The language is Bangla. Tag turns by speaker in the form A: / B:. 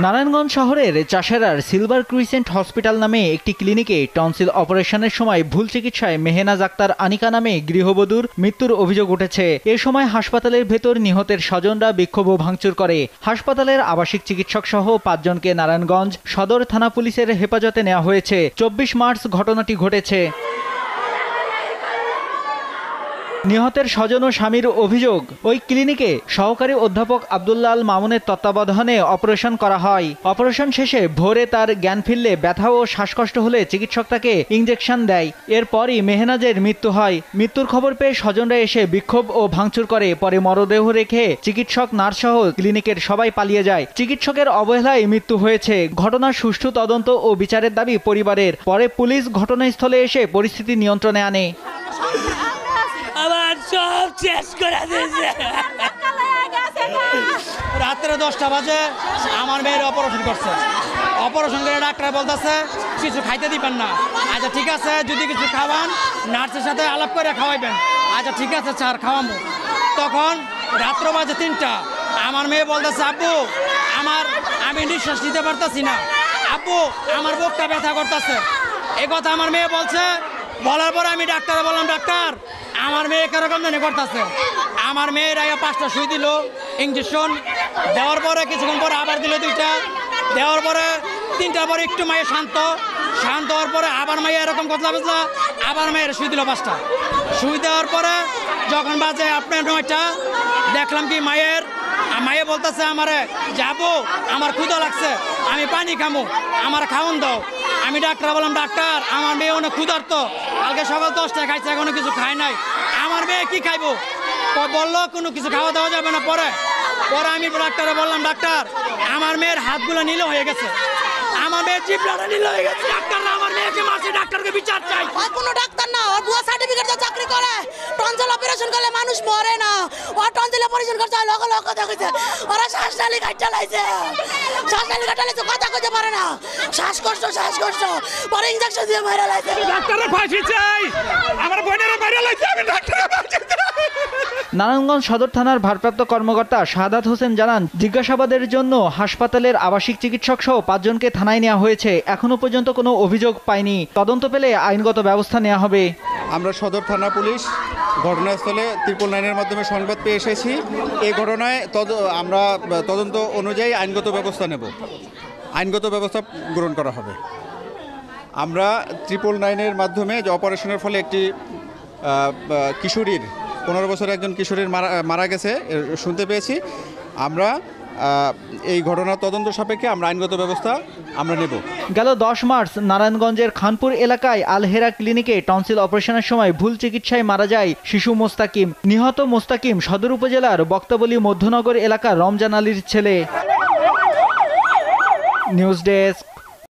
A: নারায়ণগঞ্জ শহরের চাষেরার সিলভার ক্রিসেন্ট হসপিটাল নামে একটি ক্লিনিকে টনসিল অপারেশনের সময় ভুল চিকিৎসায় মেহনাজ আক্তার আনিকা নামে গৃহবধূর মৃত্যুর অভিযোগ উঠেছে। এ সময় হাসপাতালের ভেতর নিহতের স্বজনরা বিক্ষোভ ও ভাঙচুর করে। হাসপাতালের আবাসিক চিকিৎসক সহ 5 জনকে নারায়ণগঞ্জ সদর থানা পুলিশের হেফাজতে নেওয়া হয়েছে। 24 মার্চ ঘটনাটি ঘটেছে। নিহতের স্বজন ও স্বামীর অভিযোগ, ওই ক্লিনিকে সহকারী অধ্যাপক আব্দুল্লাহ আল মামুনের তত্ত্বাবধানে অপারেশন করা হয়। অপারেশন শেষে ভোরে তার জ্ঞান ফিরলে ব্যথা ও শ্বাসকষ্ট হলে চিকিৎসক তাকে ইঞ্জেকশন দেয়। এরপরই মেহনাজের মৃত্যু হয়। মৃত্যুর খবর পেয়ে স্বজনরা এসে বিক্ষোভ ও ভাঙচুর করে। পরে মরদেহ রেখে চিকিৎসক, নার্স সহ ক্লিনিকের সবাই পালিয়ে যায়। চিকিৎসকের অবহেলায় মৃত্যু হয়েছে। ঘটনার সুষ্ঠু তদন্ত ও বিচারের দাবি পরিবারের। পরে পুলিশ ঘটনাস্থলে এসে পরিস্থিতি নিয়ন্ত্রণে আনে।
B: সব শেষ করে দিয়েছে।
C: রাত্রে 10টা বাজে আমার মেয়ের অপারেশন করছে। অপারেশন করে ডাক্তার বলতেছে কিছু খাইতে দিবেন না। আচ্ছা ঠিক আছে, যদি কিছু খাওয়ান নার্সের সাথে আলাপ করে খাওয়াইবেন। আচ্ছা ঠিক আছে স্যার, খাওয়াবো। তখন রাত্র বাজে 3টা, আমার মেয়ে বলতেছে আব্বু আমি নিঃশ্বাস নিতে পারতেছি না, আব্বু আমার বুকটা ব্যথা করতেছে। এই কথা আমার মেয়ে বলছে। বলার পরে আমি ডাক্তারে বললাম, ডাক্তার আমার মেয়ে কিরকম জানি করতেছে। আমার মেয়ের আগে 5টা সুই দিল, ইঞ্জেকশন দেওয়ার পরে কিছুক্ষণ পরে আবার দিল 2টা, দেওয়ার পরে 3টার পরে একটু মায়ের শান্ত হওয়ার পরে আবার মাইয়া এরকম কথা বুঝলা, আবার মায়ের সুই দিল 5টা। সুই দেওয়ার পরে যখন বাজে আপনার 9টা, দেখলাম কি মায়ে বলতেছে আমারে যাবো, আমার ক্ষুধা লাগছে, আমি পানি খামো, আমার খাওন দাও। আমি ডাক্তার বললাম, ডাক্তার আমার মেয়ে অনেক ক্ষুধার্ত, কালকে সকাল 10টায় খাইছে, এখনো কিছু খায় নাই, আমার মেয়ে কি খাইবো? বললো কোনো কিছু খাওয়া দাওয়া যাবে না। পরে আমি ডাক্তারে বললাম, ডাক্তার আমার মেয়ের হাতগুলো নীল হয়ে গেছে, আমার মেয়ের জিভটা নীল হয়ে গেছে। ডাক্তার না আমার মেয়েকে মারছে, ডাক্তারকে বিচার চাই।
D: আর কোনো ডাক্তার না, ওর বুয়া সার্টিফিকেট দিয়ে চাকরি করে। টনসিল অপারেশন করলে মানুষ মরে না, ও টনসিল অপারেশন করছে লগ কথা কইছে। ওরা শ্বাসনালী কাটতে লাইছে, কথা কইতে পারে না, শ্বাসকষ্ট পরে ইনজেকশন দিয়ে মারা লাইছে।
C: ডাক্তারের ফাঁসি চাই, আমার বোনেরা মারা লাইছে, আমি ডাক্তারের ফাঁসি চাই।
A: নারায়ণগঞ্জ সদর থানার ভারপ্রাপ্ত কর্মকর্তা শাহাদাত হোসেন জানান, জিজ্ঞাসাবাদের জন্য হাসপাতালের আবাসিক চিকিৎসক সহ 5 জনকে থানায় নেওয়া হয়েছে। এখনো পর্যন্ত কোনো অভিযোগ পায়নি। তদন্ত পেলে আইনগত ব্যবস্থা নেওয়া হবে।
E: আমরা সদর থানা পুলিশ ঘটনাস্থলে 999-এর মাধ্যমে সংবাদ পেয়ে এসেছি। এই ঘটনায় আমরা তদন্ত অনুযায়ী আইনগত ব্যবস্থা নেব, আইনগত ব্যবস্থা গ্রহণ করা হবে। আমরা 999-এর মাধ্যমে যে অপারেশনের ফলে একটি কিশোরীর 15 বছরের একজন কিশোরীর মারা গেছে শুনতে পেয়েছি। আমরা এই ঘটনার তদন্ত সাপেক্ষে আমরা আইনগত ব্যবস্থা আমরা নেব।
A: গেল 10 মার্চ নারায়ণগঞ্জের খানপুর এলাকায় আলহেরা ক্লিনিকে টনসিল অপারেশনের সময় ভুল চিকিৎসায় মারা যায় শিশু মোস্তাকিম। নিহত মোস্তাকিম সদর উপজেলার বক্তাবলী মধ্যনগর এলাকার রমজান আলীর ছেলে। News desk.